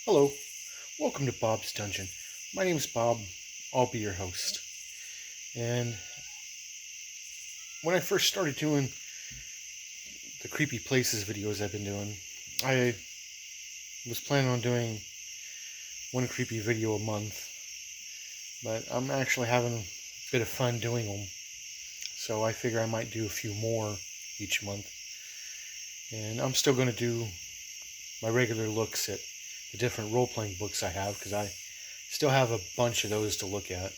Hello, welcome to Bob's Dungeon. My name is Bob, I'll be your host. And when I first started doing the creepy places videos I've been doing, I was planning on doing one creepy video a month, but I'm actually having a bit of fun doing them. So I figure I might do a few more each month. And I'm still going to do my regular looks at the different role-playing books I have, because I still have a bunch of those to look at.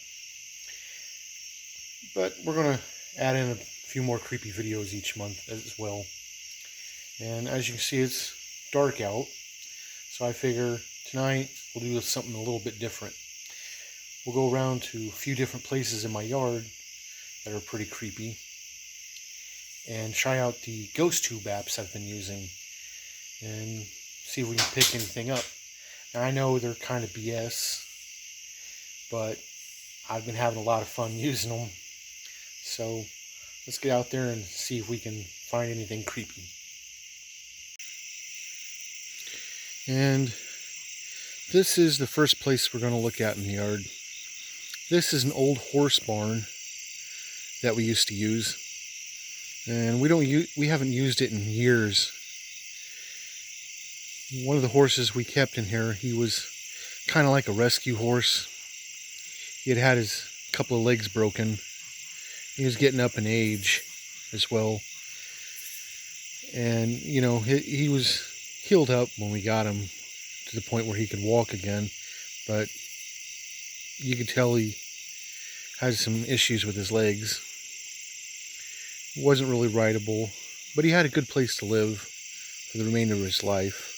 But we're going to add in a few more creepy videos each month as well. And as you can see, it's dark out, so I figure tonight we'll do something a little bit different. We'll go around to a few different places in my yard that are pretty creepy and try out the GhostTube apps I've been using and see if we can pick anything up. Now, I know they're kind of BS, but I've been having a lot of fun using them. So let's get out there and see if we can find anything creepy. And this is the first place we're going to look at in the yard. This is an old horse barn that we used to use, and we haven't used it in years. One of the horses we kept in here, he was kind of like a rescue horse. He had his couple of legs broken. He was getting up in age as well. And, he was healed up when we got him to the point where he could walk again. But you could tell he had some issues with his legs. Wasn't really rideable, but he had a good place to live for the remainder of his life.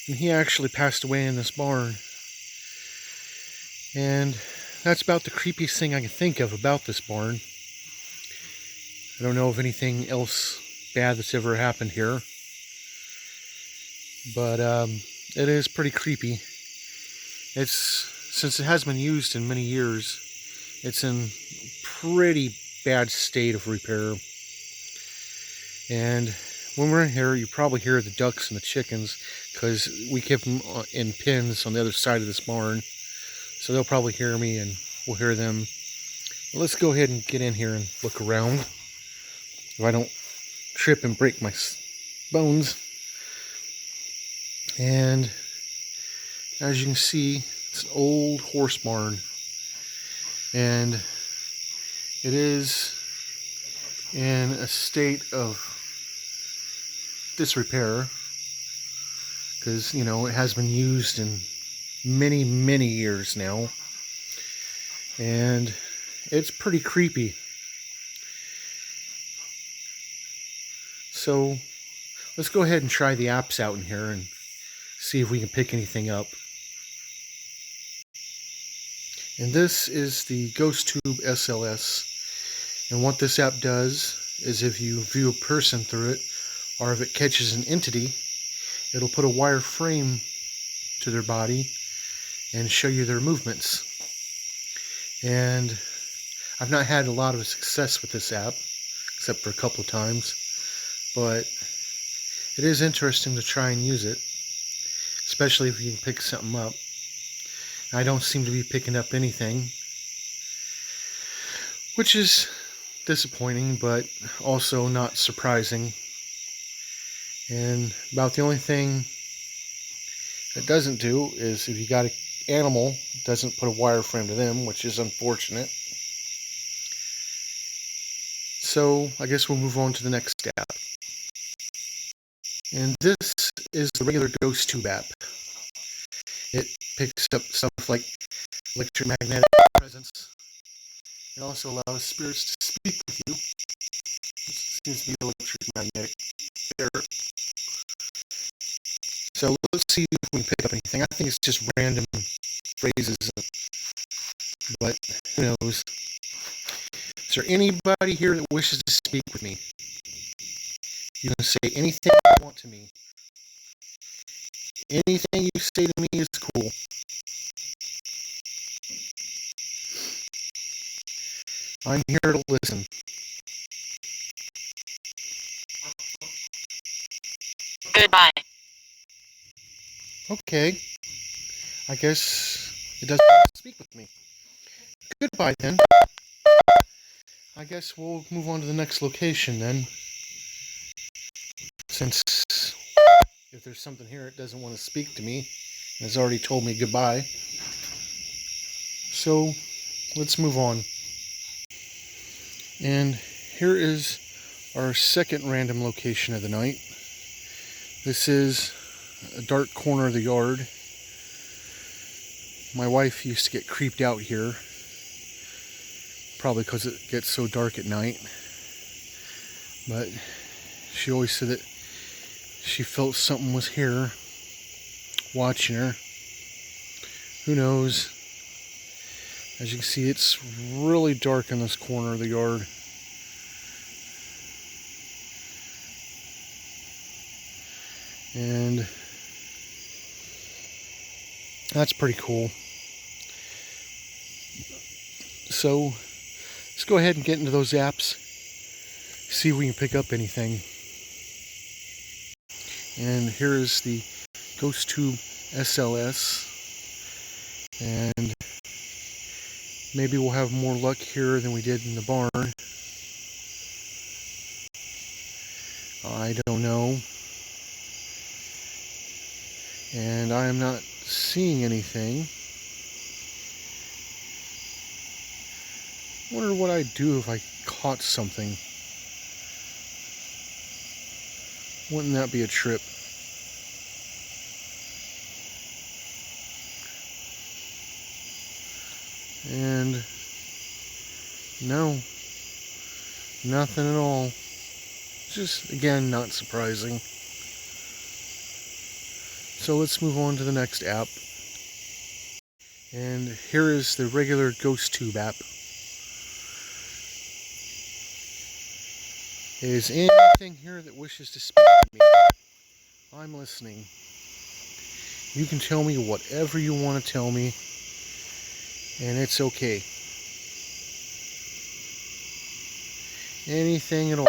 And he actually passed away in this barn. And that's about the creepiest thing I can think of about this barn. I don't know of anything else bad that's ever happened here. But it is pretty creepy. Since it has been used in many years, it's in pretty bad state of repair. And when we're in here, you probably hear the ducks and the chickens, because we keep them in pens on the other side of this barn. So they'll probably hear me and we'll hear them. Well, let's go ahead and get in here and look around, if I don't trip and break my bones. And as you can see, it's an old horse barn, and it is in a state of disrepair because, it has been used in many, many years now, and it's pretty creepy. So let's go ahead and try the apps out in here and see if we can pick anything up. And this is the GhostTube SLS. And what this app does is, if you view a person through it, or if it catches an entity, it'll put a wire frame to their body and show you their movements. And I've not had a lot of success with this app, except for a couple of times. But it is interesting to try and use it, especially if you can pick something up. I don't seem to be picking up anything, which is disappointing, but also not surprising. And about the only thing it doesn't do is, if you got an animal, it doesn't put a wire frame to them, which is unfortunate. So I guess we'll move on to the next app. And this is the regular GhostTube app. It picks up stuff like electromagnetic presence. It also allows spirits to speak with you. This seems to be electromagnetic there. So let's see if we can pick up anything. I think it's just random phrases, but who knows? Is there anybody here that wishes to speak with me? You can say anything you want to me. Anything you say to me is cool. I'm here to listen. Goodbye. Okay. I guess it doesn't speak with me. Goodbye then. I guess we'll move on to the next location then. Since if there's something here it doesn't want to speak to me, and has already told me goodbye. So let's move on. And here is our second random location of the night. This is a dark corner of the yard. My wife used to get creeped out here, probably because it gets so dark at night. But she always said that she felt something was here watching her. Who knows? As you can see, it's really dark in this corner of the yard. And that's pretty cool. So let's go ahead and get into those apps, see if we can pick up anything. And here is the GhostTube SLS, and maybe we'll have more luck here than we did in the barn. I don't know. And I am not seeing anything. I wonder what I'd do if I caught something. Wouldn't that be a trip? And no, nothing at all. Just, again, not surprising. So let's move on to the next app. And here is the regular GhostTube app. Is anything here that wishes to speak to me? I'm listening. You can tell me whatever you want to tell me, and it's okay. Anything at all.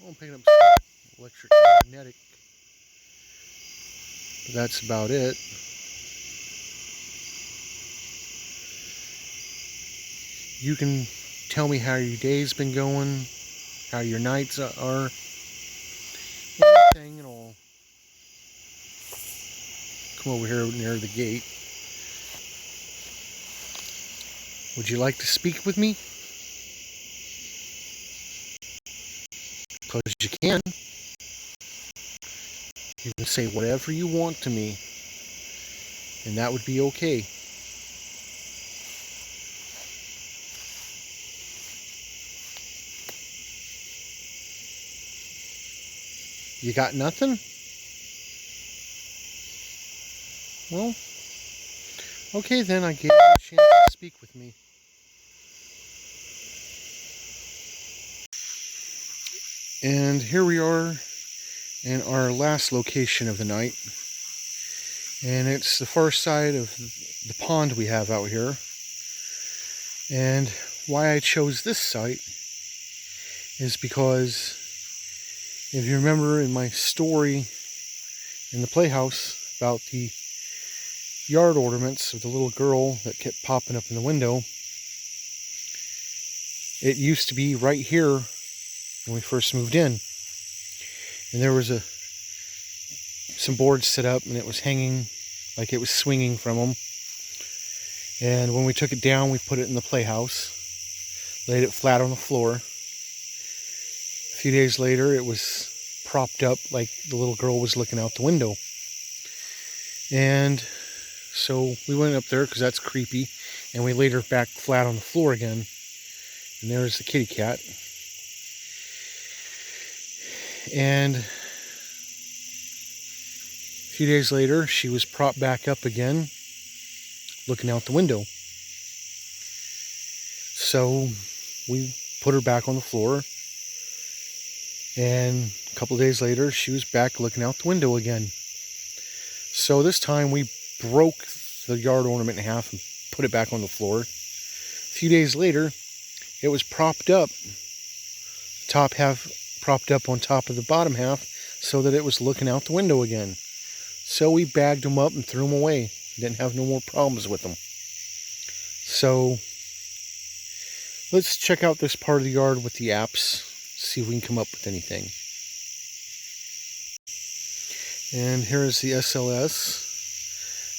I'm picking up some electromagnetic, but that's about it. You can tell me how your day's been going, how your nights are, anything at all. Come over here near the gate. Would you like to speak with me? Because you can. You can say whatever you want to me, and that would be okay. You got nothing? Well, okay then, I gave you a chance to speak with me. And here we are in our last location of the night. And it's the far side of the pond we have out here. And why I chose this site is because if you remember in my story in the playhouse about the yard ornaments of the little girl that kept popping up in the window, it used to be right here when we first moved in. And there was some boards set up, and it was hanging like it was swinging from them. And when we took it down, we put it in the playhouse, laid it flat on the floor. A few days later, it was propped up like the little girl was looking out the window. And so we went up there because that's creepy, and we laid her back flat on the floor again. And there's the kitty cat. And a few days later, she was propped back up again, looking out the window. So we put her back on the floor, and a couple of days later, she was back looking out the window again. So this time we broke the yard ornament in half and put it back on the floor. A few days later, it was propped up, top half propped up on top of the bottom half, so that it was looking out the window again. So we bagged them up and threw them away. Didn't have no more problems with them. So let's check out this part of the yard with the apps. See if we can come up with anything. And here's the SLS.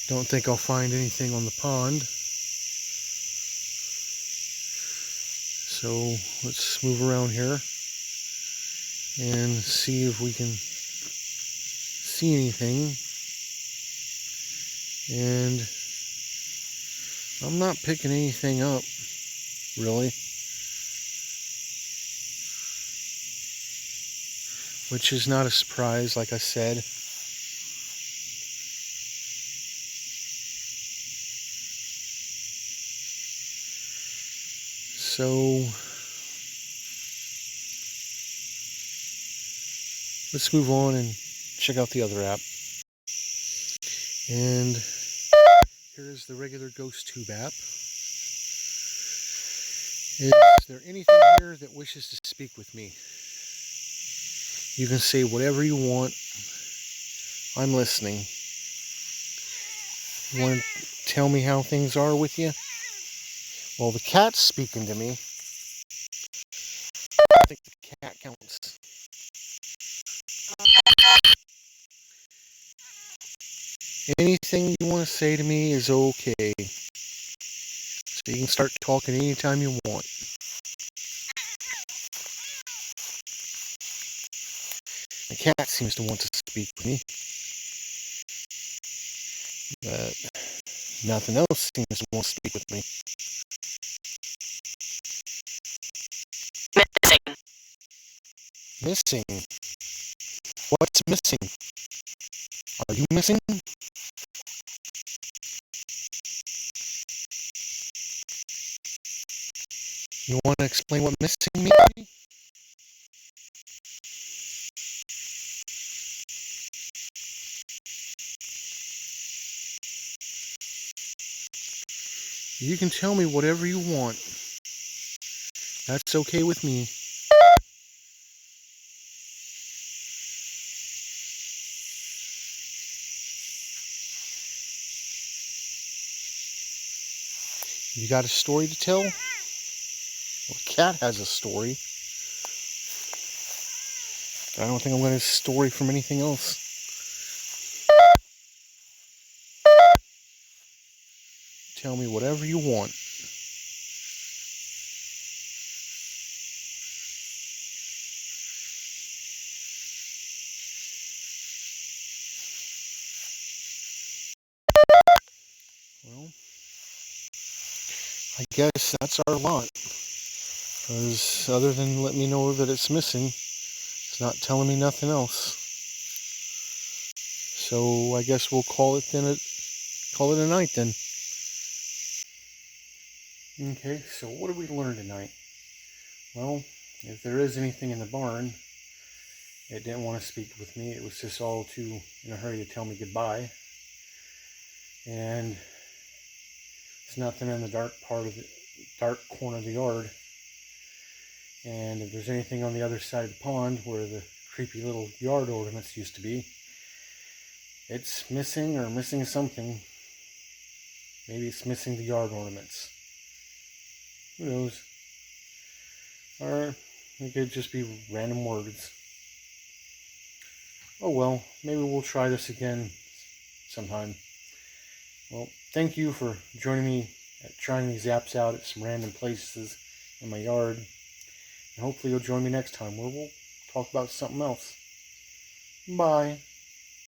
Don't think I'll find anything on the pond. So let's move around here and see if we can see anything. And I'm not picking anything up, really. Which is not a surprise, like I said. So let's move on and check out the other app. And here's the regular GhostTube app. Is there anything here that wishes to speak with me? You can say whatever you want. I'm listening. You want to tell me how things are with you? Well, the cat's speaking to me. I think the cat counts. Anything you want to say to me is okay. So you can start talking anytime you want. The cat seems to want to speak with me. But nothing else seems to want to speak with me. Missing. What's missing? Are you missing? You want to explain what missing means? You can tell me whatever you want. That's okay with me. You got a story to tell? Well, the cat has a story. I don't think I'm going to story from anything else. Tell me whatever you want. Well, I guess that's our lot. Because other than let me know that it's missing, it's not telling me nothing else. So I guess we'll call it a night then. Okay, so what did we learn tonight? Well, if there is anything in the barn, it didn't want to speak with me. It was just all too in a hurry to tell me goodbye. And there's nothing in the dark corner of the yard. And if there's anything on the other side of the pond where the creepy little yard ornaments used to be, it's missing or missing something. Maybe it's missing the yard ornaments. Who knows? Or it could just be random words. Oh well, maybe we'll try this again sometime. Well, thank you for joining me at trying these apps out at some random places in my yard. And hopefully you'll join me next time where we'll talk about something else. Bye.